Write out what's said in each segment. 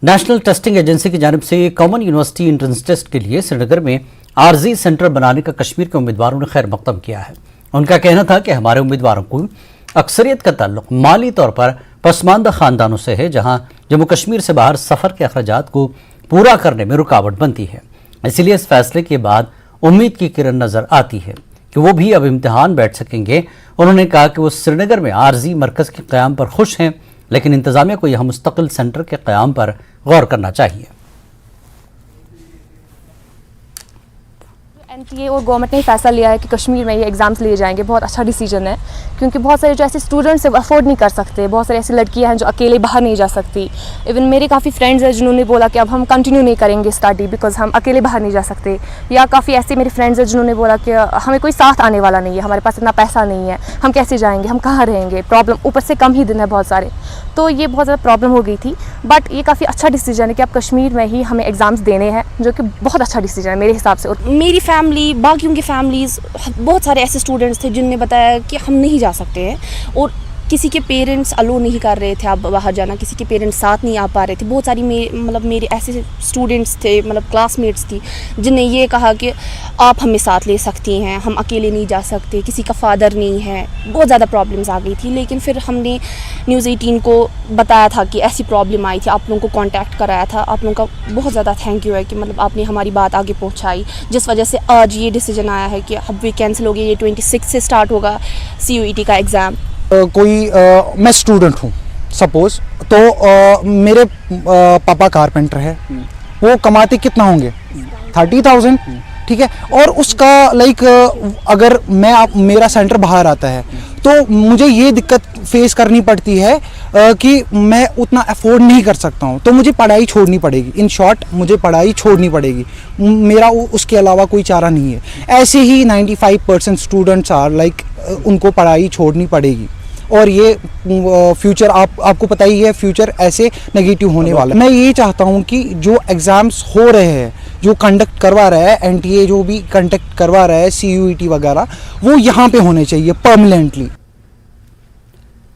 National testing agency की जानिब से कॉमन यूनिवर्सिटी एंट्रेंस टेस्ट के लिए श्रीनगर में आरजी सेंटर बनाने का कश्मीर के उम्मीदवारों ने खैर मकदम किया है। उनका कहना था कि हमारे उम्मीदवारों को अक्सरियत का ताल्लुक माली तौर पर पसमानदा खानदानों से है, जहां जम्मू कश्मीर से बाहर सफर के अखराजात को पूरा करने में रुकावट बनती है। इसीलिए इस फैसले के बाद उम्मीद की किरण नजर आती है कि वो भी अब इम्तिहान बैठ सकेंगे। उन्होंने कहा कि वो श्रीनगर में आरजी मरकज के क़याम पर खुश हैं, लेकिन इंतजामिया को यह मुस्तकिल सेंटर के क़याम पर गौर करना चाहिए। एनटीए और गवर्नमेंट ने फैसला लिया है कि कश्मीर में ये एग्ज़ाम्स लिए जाएंगे। बहुत अच्छा डिसीजन है, क्योंकि बहुत सारे जो ऐसे स्टूडेंट्स अफोर्ड नहीं कर सकते, बहुत सारे ऐसी लड़कियां हैं जो अकेले बाहर नहीं जा सकती। इवन मेरे काफ़ी फ्रेंड्स हैं जिन्होंने बोला कि अब हम कंटिन्यू नहीं करेंगे स्टडी बिकॉज हम अकेले बाहर नहीं जा सकते। या काफ़ी ऐसे मेरे फ्रेंड्स हैं जिन्होंने बोला कि हमें कोई साथ आने वाला नहीं है, हमारे पास इतना पैसा नहीं है, हम कैसे जाएंगे, हम कहाँ रहेंगे, प्रॉब्लम ऊपर से कम ही दिन है बहुत सारे, तो ये बहुत ज़्यादा प्रॉब्लम हो गई थी। बट ये काफ़ी अच्छा डिसीजन है कि अब कश्मीर में ही हमें एग्ज़ाम्स देने हैं, जो कि बहुत अच्छा डिसीजन है मेरे हिसाब से। और मेरी फैमिली, बाकियों की फैमिलीज़, बहुत सारे ऐसे स्टूडेंट्स थे जिनने बताया कि हम नहीं जा सकते हैं, और किसी के पेरेंट्स अलो नहीं कर रहे थे आप बाहर जाना, किसी के पेरेंट्स साथ नहीं आ पा रहे थे। बहुत सारी मेरे ऐसे स्टूडेंट्स थे, क्लासमेट्स थी, जिनने ये कहा कि आप हमें साथ ले सकती हैं, हम अकेले नहीं जा सकते, किसी का फादर नहीं है। बहुत ज़्यादा प्रॉब्लम्स आ गई थी, लेकिन फिर हमने न्यूज़ 18 को बताया था कि ऐसी प्रॉब्लम आई थी, आप लोगों को कॉन्टैक्ट कराया था। आप लोगों का बहुत ज़्यादा थैंक यू है कि आपने हमारी बात आगे पहुँचाई, जिस वजह से आज ये डिसीजन आया है कि अब वे कैंसिल हो गया। ये 26 से स्टार्ट होगा CUET का एग्ज़ाम। मैं स्टूडेंट हूँ सपोज, तो मेरे पापा कारपेंटर है, वो कमाते कितना होंगे 30,000, ठीक है। और उसका अगर मेरा सेंटर बाहर आता है तो मुझे ये दिक्कत फेस करनी पड़ती है कि मैं उतना अफोर्ड नहीं कर सकता हूँ, तो मुझे पढ़ाई छोड़नी पड़ेगी। इन शॉर्ट मुझे पढ़ाई छोड़नी पड़ेगी, मेरा उसके अलावा कोई चारा नहीं है। ऐसे ही 95% स्टूडेंट्स उनको पढ़ाई छोड़नी पड़ेगी, और ये फ्यूचर आपको पता ही है, फ्यूचर ऐसे नेगेटिव होने वाला है। मैं ये चाहता हूँ कि जो एग्ज़ाम्स हो रहे हैं, जो कंडक्ट करवा रहा है एनटीए, जो भी कंडक्ट करवा रहा है CUET वगैरह, वो यहाँ पे होने चाहिए परमानेंटली।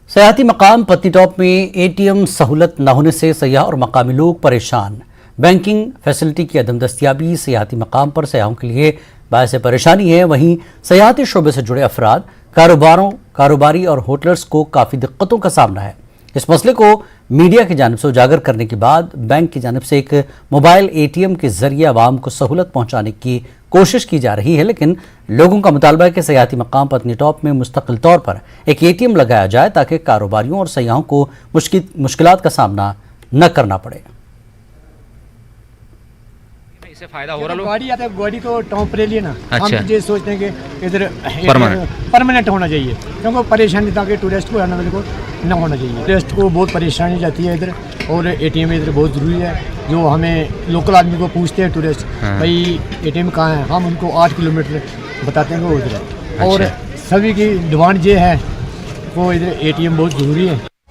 सयाहती मकाम पत्नी टॉप में ATM सहूलत न होने से सयाह और मकामी लोग परेशान। बैंकिंग फैसिलिटी की अदम दस्तियाबी सयाहती मकाम पर सयाहों के लिए बायस परेशानी है। वहीं सयाहती शोबे से जुड़े अफराद, कारोबारी और होटलर्स को काफ़ी दिक्कतों का सामना है। इस मसले को मीडिया की जानिब से उजागर करने के बाद बैंक की जानिब से एक मोबाइल ATM के जरिए आवाम को सहूलत पहुंचाने की कोशिश की जा रही है, लेकिन लोगों का मुतालबा है कि सयाहती मकाम पत्नी टॉप में मुस्तकिल तौर पर एक ATM लगाया जाए ताकि कारोबारियों और सयाहों को मुश्किलात का सामना न करना पड़े। इससे फायदा हो रहा है। गाड़ी आता है, गाड़ी तो टॉप ले लिए ना। अच्छा। हम ये सोचते हैं कि इधर परमानेंट होना चाहिए, क्योंकि परेशानी ताकि टूरिस्ट को आना मेरे को न होना चाहिए। टूरिस्ट को बहुत परेशानी जाती है इधर, और ATM इधर बहुत ज़रूरी है। जो हमें लोकल आदमी को पूछते हैं टूरिस्ट, भाई ATM कहाँ है, हम उनको 8 किलोमीटर बताते हैं वो उधर है। और सभी की डिमांड ये है वो इधर ATM बहुत ज़रूरी है।